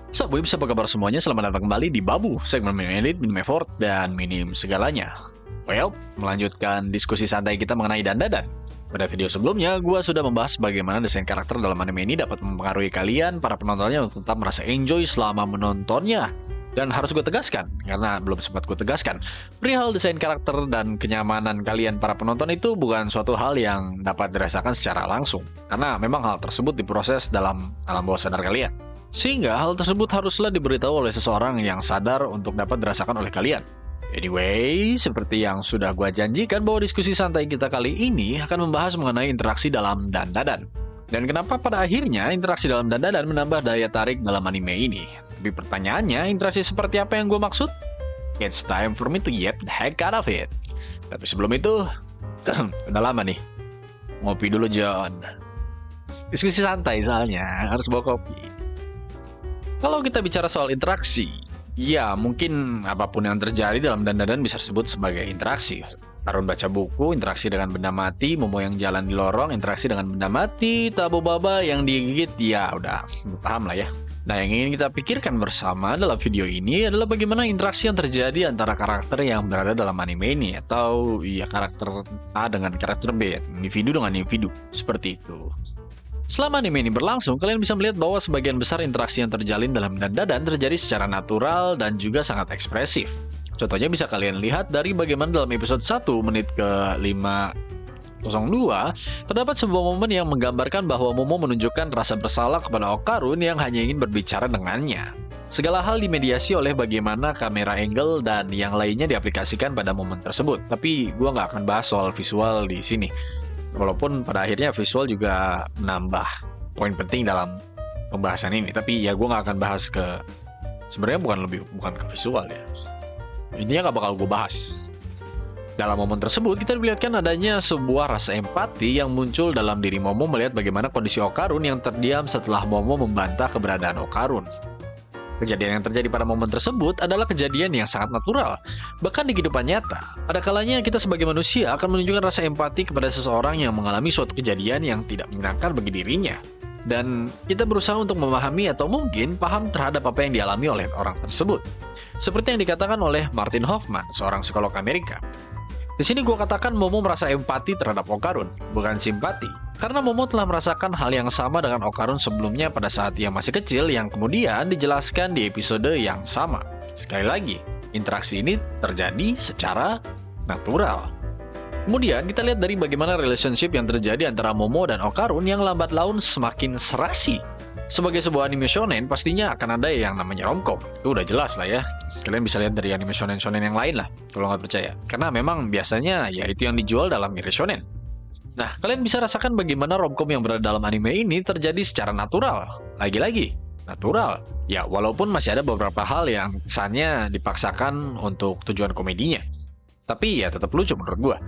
Webs, apa kabar semuanya? Selamat datang kembali di Babu, segmen minim edit, minim effort, dan minim segalanya. Well, melanjutkan diskusi santai kita mengenai dandadan. Pada video sebelumnya, gue sudah membahas bagaimana desain karakter dalam anime ini dapat mempengaruhi kalian, para penontonnya, untuk tetap merasa enjoy selama menontonnya. Dan harus gue tegaskan, karena belum sempat gue tegaskan, perihal desain karakter dan kenyamanan kalian para penonton itu bukan suatu hal yang dapat dirasakan secara langsung. Karena memang hal tersebut diproses dalam alam bawah sadar kalian. Sehingga hal tersebut haruslah diberitahu oleh seseorang yang sadar untuk dapat dirasakan oleh kalian. Anyway, seperti yang sudah gua janjikan bahwa diskusi santai kita kali ini akan membahas mengenai interaksi dalam dandadan. Dan kenapa pada akhirnya interaksi dalam dandadan menambah daya tarik dalam anime ini. Tapi pertanyaannya, interaksi seperti apa yang gua maksud? It's time for me to get the heck out of it. Tapi sebelum itu, udah lama nih. Ngopi dulu, John. Diskusi santai soalnya, harus bawa kopi. Kalau kita bicara soal interaksi, ya mungkin apapun yang terjadi dalam dandadan bisa disebut sebagai interaksi. Tarun baca buku, interaksi dengan benda mati, Momo yang jalan di lorong, interaksi dengan benda mati, Tabo Baba yang digigit, ya udah paham lah ya. Nah, yang ingin kita pikirkan bersama dalam video ini adalah bagaimana interaksi yang terjadi antara karakter yang berada dalam anime ini, atau ya karakter A dengan karakter B, individu dengan individu, seperti itu. Selama anime ini berlangsung, kalian bisa melihat bahwa sebagian besar interaksi yang terjalin dalam dandadan terjadi secara natural dan juga sangat ekspresif. Contohnya bisa kalian lihat dari bagaimana dalam episode 1 menit ke 502, terdapat sebuah momen yang menggambarkan bahwa Momo menunjukkan rasa bersalah kepada Okarun yang hanya ingin berbicara dengannya. Segala hal dimediasi oleh bagaimana kamera angle dan yang lainnya diaplikasikan pada momen tersebut. Tapi gue nggak akan bahas soal visual di sini. Walaupun pada akhirnya visual juga menambah poin penting dalam pembahasan ini. Tapi ya gue nggak akan bahas ke... Sebenarnya bukan ke visual ya. Intinya nggak bakal gue bahas. Dalam momen tersebut kita dilihatkan adanya sebuah rasa empati yang muncul dalam diri Momo melihat bagaimana kondisi Okarun yang terdiam setelah Momo membantah keberadaan Okarun. Kejadian yang terjadi pada momen tersebut adalah kejadian yang sangat natural. Bahkan di kehidupan nyata, pada kalanya kita sebagai manusia akan menunjukkan rasa empati kepada seseorang yang mengalami suatu kejadian yang tidak menyenangkan bagi dirinya. Dan kita berusaha untuk memahami atau mungkin paham terhadap apa yang dialami oleh orang tersebut. Seperti yang dikatakan oleh Martin Hoffman, seorang psikolog Amerika. Di sini gue katakan Momo merasa empati terhadap Okarun, bukan simpati. Karena Momo telah merasakan hal yang sama dengan Okarun sebelumnya pada saat ia masih kecil yang kemudian dijelaskan di episode yang sama. Sekali lagi, interaksi ini terjadi secara natural. Kemudian kita lihat dari bagaimana relationship yang terjadi antara Momo dan Okarun yang lambat laun semakin serasi. Sebagai sebuah anime shonen, pastinya akan ada yang namanya romcom. Itu udah jelas lah ya. Kalian bisa lihat dari anime shonen-shonen yang lain lah, kalau nggak percaya. Karena memang biasanya ya itu yang dijual dalam anime shonen. Nah, kalian bisa rasakan bagaimana romcom yang berada dalam anime ini terjadi secara natural. Lagi-lagi, natural. Ya, walaupun masih ada beberapa hal yang kesannya dipaksakan untuk tujuan komedinya. Tapi ya tetap lucu menurut gua.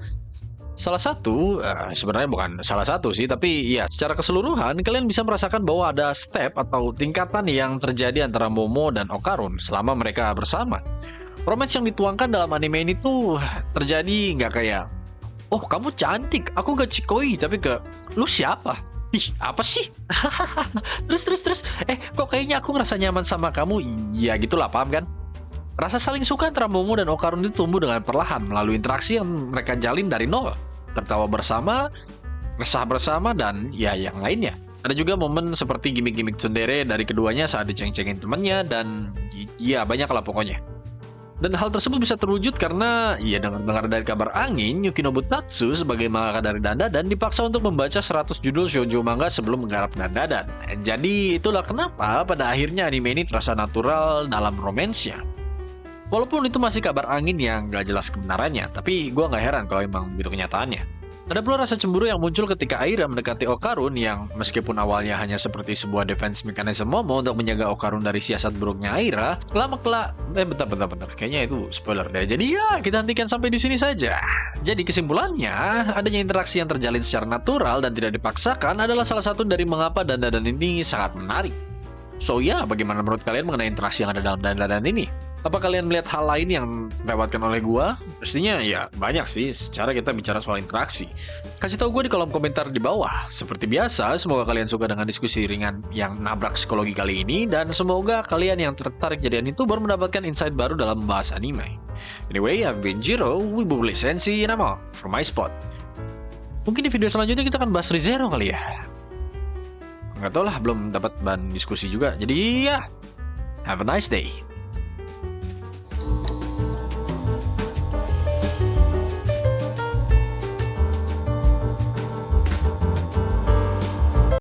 Salah satu, sebenarnya bukan salah satu sih, tapi ya secara keseluruhan kalian bisa merasakan bahwa ada step atau tingkatan yang terjadi antara Momo dan Okarun selama mereka bersama. Romance yang dituangkan dalam anime ini tuh terjadi nggak kayak, oh kamu cantik, aku gak cikoi, tapi ke, lu siapa? Ih, apa sih? terus, kok kayaknya aku ngerasa nyaman sama kamu? Ya gitulah, paham kan? Rasa saling suka antara Momo dan Okarun itu tumbuh dengan perlahan melalui interaksi yang mereka jalin dari nol. Tertawa bersama, resah bersama, dan ya yang lainnya. Ada juga momen seperti gimmick-gimmick tsundere dari keduanya saat diceng-cengin temannya, dan ya banyak lah pokoknya. Dan hal tersebut bisa terwujud karena ya dengar dari kabar angin, Yukinobu Tatsu sebagai mangaka dari dandadan dipaksa untuk membaca 100 judul shoujo manga sebelum menggarap dandadan. Jadi itulah kenapa pada akhirnya anime ini terasa natural dalam romansnya. Walaupun itu masih kabar angin yang gak jelas kebenarannya, tapi gue gak heran kalau emang begitu kenyataannya. Ada pula rasa cemburu yang muncul ketika Aira mendekati Okarun yang meskipun awalnya hanya seperti sebuah defense mechanism Momo untuk menjaga Okarun dari siasat buruknya Aira, bentar, kayaknya itu spoiler deh. Jadi ya, kita hentikan sampai di sini saja. Jadi kesimpulannya, adanya interaksi yang terjalin secara natural dan tidak dipaksakan adalah salah satu dari mengapa dandadan ini sangat menarik. So ya, bagaimana menurut kalian mengenai interaksi yang ada dalam dandadan ini? Apa kalian melihat hal lain yang dilewatkan oleh gua? Pastinya ya banyak sih, secara kita bicara soal interaksi. Kasih tahu gue di kolom komentar di bawah. Seperti biasa, semoga kalian suka dengan diskusi ringan yang nabrak psikologi kali ini, dan semoga kalian yang tertarik jadi YouTuber mendapatkan insight baru dalam membahas anime. Anyway, I've been Jiro, Wibu Lisensi, and I'm out from my spot. Mungkin di video selanjutnya kita akan bahas ReZero kali ya. Nggak tau lah, belum dapat bahan diskusi juga. Jadi ya, have a nice day.